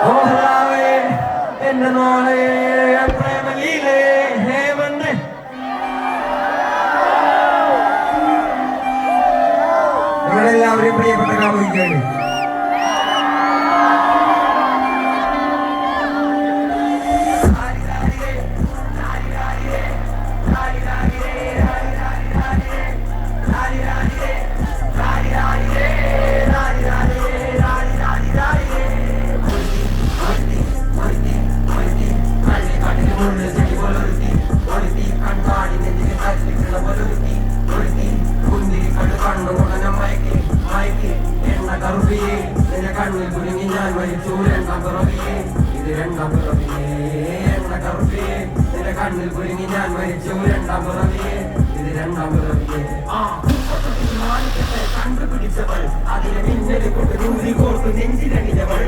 ഓഹ്ലാവേ എന്റെ നോളെ പ്രേമലീലേ ഹേമന്നെ നിങ്ങളെല്ലാവരെയും പ്രിയപ്പെട്ട കാമുകിക്കാണ്. കണ്ണിൽ കുരുങ്ങി ഞാൻ മരിച്ചു രണ്ടാം പിറവിയെ ഇത് രണ്ടാം പിറവിയെ എണ്ണ കറുപ്പിയെ നിന്റെ കണ്ണിൽ കുരുങ്ങി ഞാൻ മരിച്ചു രണ്ടാം പിറവിയെ ഇത് രണ്ടാം പിറവിയെ കണ്ടുപിടിച്ചവൾ അതിനെ മിന്നൽ കൊണ്ട് നൂരി കോർത്ത് നെഞ്ചിലണിഞ്ഞവൾ